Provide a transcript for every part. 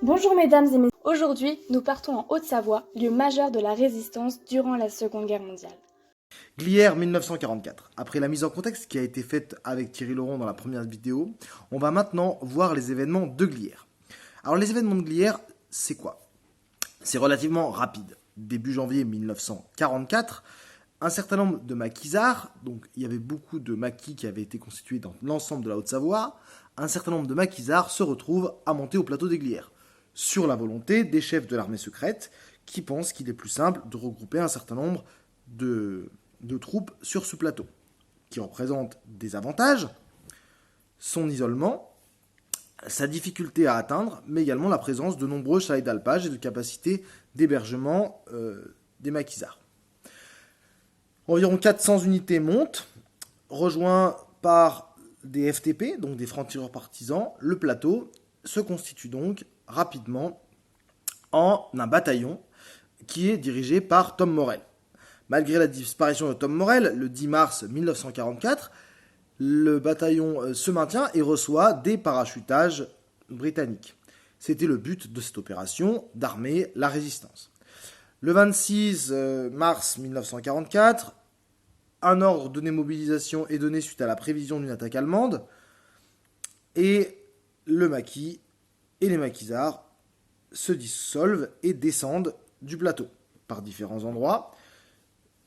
Bonjour mesdames et messieurs, aujourd'hui nous partons en Haute-Savoie, lieu majeur de la résistance durant la Seconde Guerre mondiale. Glières 1944. Après la mise en contexte qui a été faite avec Thierry Laurent dans la première vidéo, on va maintenant voir les événements de Glières. Alors les événements de Glières, c'est quoi? C'est relativement rapide. Début janvier 1944, un certain nombre de maquisards, donc il y avait beaucoup de maquis qui avaient été constitués dans l'ensemble de la Haute-Savoie, un certain nombre de maquisards se retrouvent à monter au plateau des Glières, sur la volonté des chefs de l'armée secrète qui pensent qu'il est plus simple de regrouper un certain nombre de troupes sur ce plateau, qui représente des avantages, son isolement, sa difficulté à atteindre, mais également la présence de nombreux chalets d'alpage et de capacités d'hébergement des maquisards. Environ 400 unités montent, rejoints par des FTP, donc des francs-tireurs partisans. Le plateau se constitue donc rapidement en un bataillon qui est dirigé par Tom Morel. Malgré la disparition de Tom Morel, le 10 mars 1944, le bataillon se maintient et reçoit des parachutages britanniques. C'était le but de cette opération, d'armer la résistance. Le 26 mars 1944, un ordre de démobilisation est donné suite à la prévision d'une attaque allemande, et le maquis et les maquisards se dissolvent et descendent du plateau par différents endroits.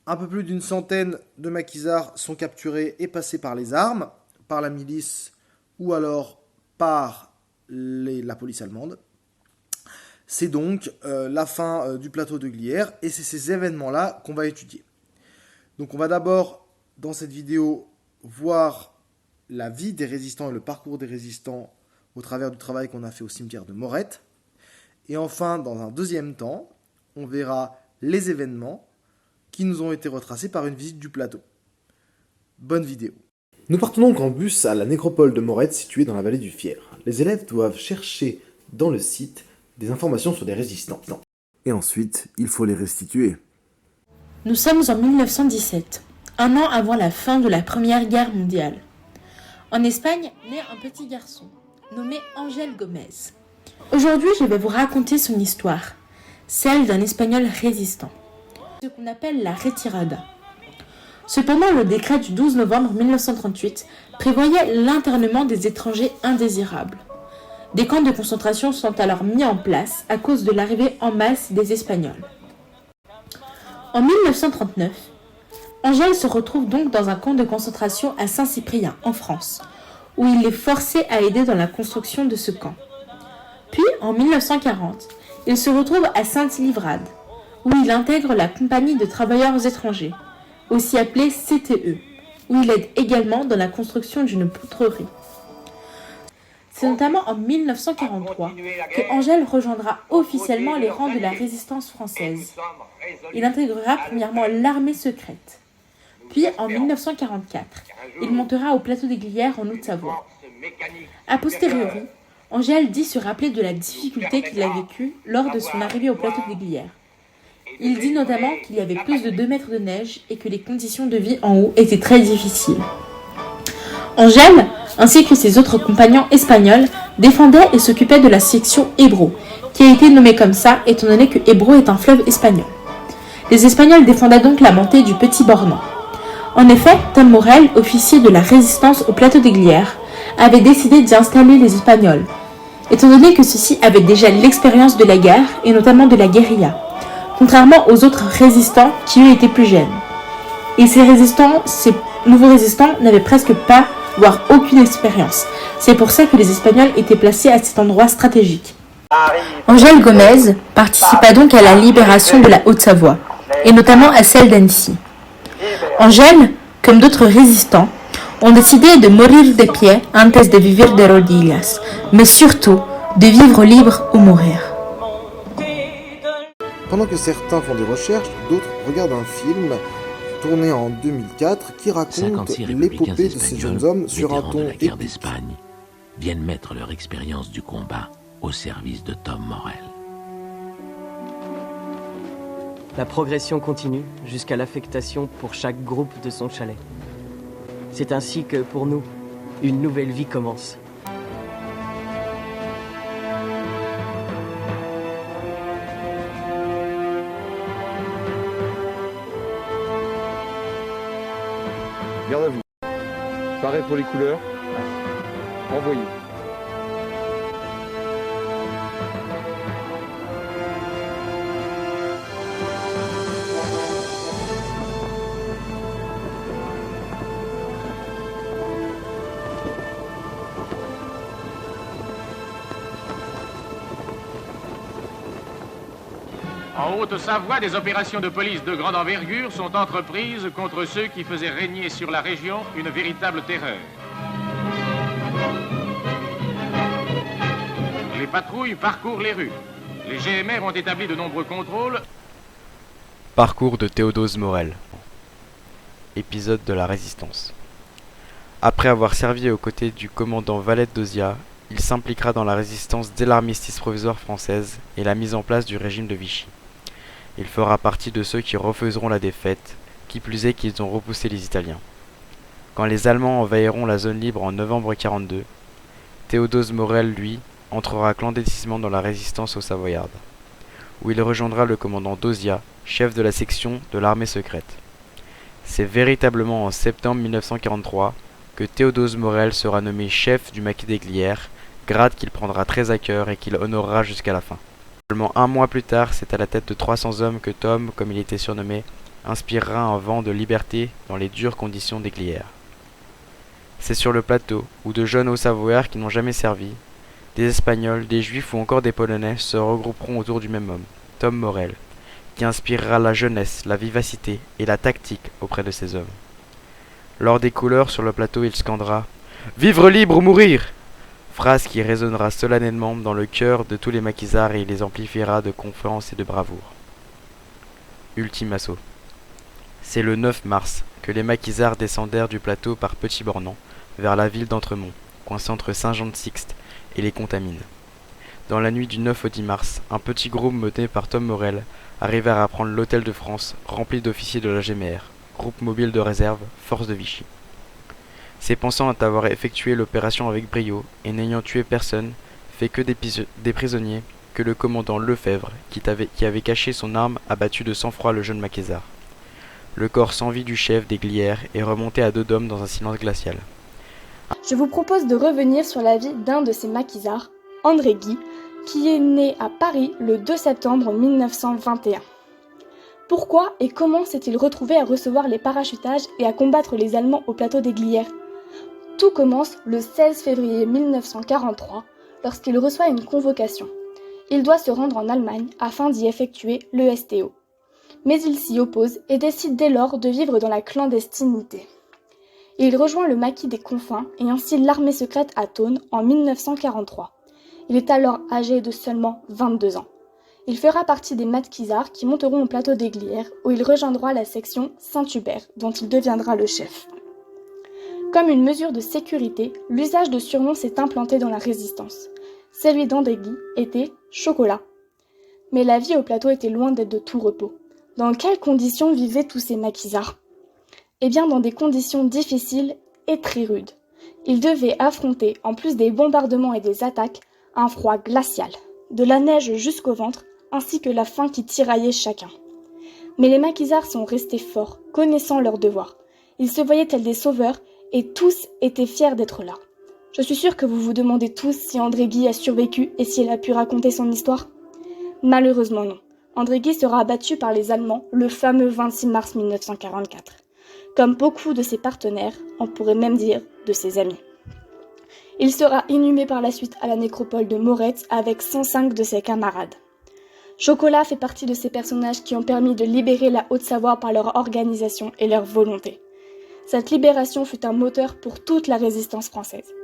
Un peu plus d'une centaine de maquisards sont capturés et passés par les armes, par la milice ou alors par la police allemande. C'est donc la fin du plateau de Glières et c'est ces événements-là qu'on va étudier. Donc on va d'abord, dans cette vidéo, voir la vie des résistants et le parcours des résistants au travers du travail qu'on a fait au cimetière de Morette. Et enfin, dans un deuxième temps, on verra les événements qui nous ont été retracés par une visite du plateau. Bonne vidéo. Nous partons donc en bus à la nécropole de Morette située dans la vallée du Fier. Les élèves doivent chercher dans le site des informations sur des résistants. Et ensuite, il faut les restituer. Nous sommes en 1917, un an avant la fin de la Première Guerre mondiale. En Espagne, naît un petit garçon, nommé Ángel Gómez. Aujourd'hui, je vais vous raconter son histoire, celle d'un Espagnol résistant, ce qu'on appelle la retirada. Cependant, le décret du 12 novembre 1938 prévoyait l'internement des étrangers indésirables. Des camps de concentration sont alors mis en place à cause de l'arrivée en masse des Espagnols. En 1939, Ángel se retrouve donc dans un camp de concentration à Saint-Cyprien, en France, où il est forcé à aider dans la construction de ce camp. Puis, en 1940, il se retrouve à Sainte-Livrade, où il intègre la Compagnie de travailleurs étrangers, aussi appelée CTE, où il aide également dans la construction d'une poutrerie. C'est notamment en 1943 que Ángel rejoindra officiellement les rangs de la résistance française. Il intégrera premièrement l'armée secrète. Puis, en 1944, il montera au plateau des Glières en Haute-Savoie. A posteriori, Ángel dit se rappeler de la difficulté qu'il a vécue lors de son arrivée au plateau des Glières. Il dit notamment qu'il y avait plus de 2 mètres de neige et que les conditions de vie en haut étaient très difficiles. Ángel, ainsi que ses autres compagnons espagnols, défendaient et s'occupaient de la section Ebro, qui a été nommée comme ça étant donné que Ebro est un fleuve espagnol. Les Espagnols défendaient donc la montée du Petit Bornand. En effet, Tom Morel, officier de la résistance au plateau des Glières, avait décidé d'y installer les Espagnols, étant donné que ceux-ci avaient déjà l'expérience de la guerre et notamment de la guérilla, contrairement aux autres résistants qui eux étaient plus jeunes. Et ces nouveaux résistants n'avaient presque pas, voire aucune expérience. C'est pour ça que les Espagnols étaient placés à cet endroit stratégique. Ángel Gómez participa donc à la libération de la Haute-Savoie, et notamment à celle d'Annecy. Ángel, comme d'autres résistants, ont décidé de mourir de pied antes de vivir de rodillas, mais surtout de vivre libre ou mourir. Pendant que certains font des recherches, d'autres regardent un film tourné en 2004 qui raconte l'épopée de ces jeunes hommes sur un ton épique. d'Espagne viennent mettre leur expérience du combat au service de Tom Morel. La progression continue jusqu'à l'affectation pour chaque groupe de son chalet. C'est ainsi que, pour nous, une nouvelle vie commence. Garde à vous. Pareil pour les couleurs. Envoyez. En Haute-Savoie, des opérations de police de grande envergure sont entreprises contre ceux qui faisaient régner sur la région une véritable terreur. Les patrouilles parcourent les rues. Les GMR ont établi de nombreux contrôles. Parcours de Théodose Morel. Épisode de la Résistance. Après avoir servi aux côtés du commandant Valette d'Ozia, il s'impliquera dans la résistance dès l'armistice provisoire française et la mise en place du régime de Vichy. Il fera partie de ceux qui refuseront la défaite, qui plus est qu'ils ont repoussé les Italiens. Quand les Allemands envahiront la zone libre en novembre 1942, Théodose Morel, lui, entrera clandestinement dans la résistance aux Savoyardes, où il rejoindra le commandant d'Ozia, chef de la section de l'armée secrète. C'est véritablement en septembre 1943 que Théodose Morel sera nommé chef du maquis des Glières, grade qu'il prendra très à cœur et qu'il honorera jusqu'à la fin. Seulement un mois plus tard, c'est à la tête de 300 hommes que Tom, comme il était surnommé, inspirera un vent de liberté dans les dures conditions des Glières. C'est sur le plateau, où de jeunes Hauts-Savoyards qui n'ont jamais servi, des Espagnols, des Juifs ou encore des Polonais se regrouperont autour du même homme, Tom Morel, qui inspirera la jeunesse, la vivacité et la tactique auprès de ces hommes. Lors des couleurs sur le plateau, il scandera « Vivre libre ou mourir !» phrase qui résonnera solennellement dans le cœur de tous les maquisards et les amplifiera de confiance et de bravoure. Ultime assaut. C'est le 9 mars que les maquisards descendèrent du plateau par Petit Bornand vers la ville d'Entremont, coincée entre Saint-Jean-de-Sixte et les Contamines. Dans la nuit du 9 au 10 mars, un petit groupe mené par Tom Morel arrivèrent à prendre l'hôtel de France rempli d'officiers de la GMR, groupe mobile de réserve, force de Vichy. C'est pensant à avoir effectué l'opération avec brio et n'ayant tué personne, fait que des prisonniers, que le commandant Lefebvre, qui avait caché son arme, a battu de sang-froid le jeune maquisard. Le corps sans vie du chef des Glières est remonté à dos d'hommes dans un silence glacial. Je vous propose de revenir sur la vie d'un de ces maquisards, André Guy, qui est né à Paris le 2 septembre 1921. Pourquoi et comment s'est-il retrouvé à recevoir les parachutages et à combattre les Allemands au plateau des Glières ? Tout commence le 16 février 1943, lorsqu'il reçoit une convocation. Il doit se rendre en Allemagne afin d'y effectuer le STO. Mais il s'y oppose et décide dès lors de vivre dans la clandestinité. Il rejoint le maquis des Confins et ainsi l'armée secrète à Thônes en 1943. Il est alors âgé de seulement 22 ans. Il fera partie des maquisards qui monteront au plateau des Glières où il rejoindra la section Saint-Hubert dont il deviendra le chef. Comme une mesure de sécurité, l'usage de surnoms s'est implanté dans la résistance. Celui d'André Guy était Chocolat. Mais la vie au plateau était loin d'être de tout repos. Dans quelles conditions vivaient tous ces maquisards ? Eh bien dans des conditions difficiles et très rudes. Ils devaient affronter, en plus des bombardements et des attaques, un froid glacial, de la neige jusqu'au ventre, ainsi que la faim qui tiraillait chacun. Mais les maquisards sont restés forts, connaissant leurs devoirs. Ils se voyaient tels des sauveurs, et tous étaient fiers d'être là. Je suis sûre que vous vous demandez tous si André Guy a survécu et si elle a pu raconter son histoire. Malheureusement non. André Guy sera abattu par les Allemands le fameux 26 mars 1944. Comme beaucoup de ses partenaires, on pourrait même dire de ses amis. Il sera inhumé par la suite à la nécropole de Moretz avec 105 de ses camarades. Chocolat fait partie de ces personnages qui ont permis de libérer la Haute-Savoie par leur organisation et leur volonté. Cette libération fut un moteur pour toute la résistance française.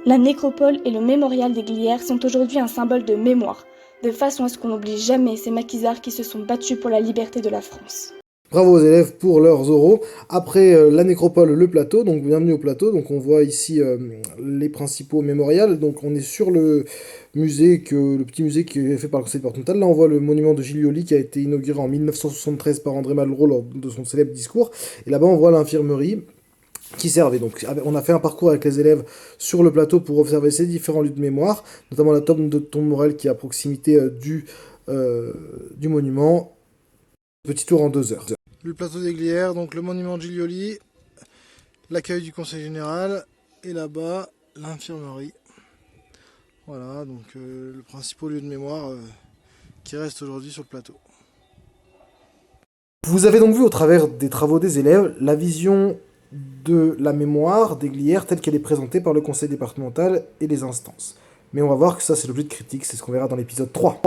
La nécropole et le mémorial des Glières sont aujourd'hui un symbole de mémoire, de façon à ce qu'on n'oublie jamais ces maquisards qui se sont battus pour la liberté de la France. Bravo aux élèves pour leurs oraux. Après la nécropole, le plateau, donc bienvenue au plateau. Donc on voit ici les principaux mémorials. Donc on est sur le petit musée qui est fait par le conseil départemental. Là on voit le monument de Giglioli qui a été inauguré en 1973 par André Malraux lors de son célèbre discours. Et là-bas on voit l'infirmerie qui servait. Donc on a fait un parcours avec les élèves sur le plateau pour observer ces différents lieux de mémoire, notamment la tombe de Tom Morel qui est à proximité du monument. Petit tour en 2 heures. Le plateau des Glières, donc le monument de Giglioli, l'accueil du conseil général et là-bas l'infirmerie. Voilà, donc le principal lieu de mémoire qui reste aujourd'hui sur le plateau. Vous avez donc vu au travers des travaux des élèves la vision de la mémoire des Glières telle qu'elle est présentée par le conseil départemental et les instances. Mais on va voir que ça c'est l'objet de critique, c'est ce qu'on verra dans l'épisode 3.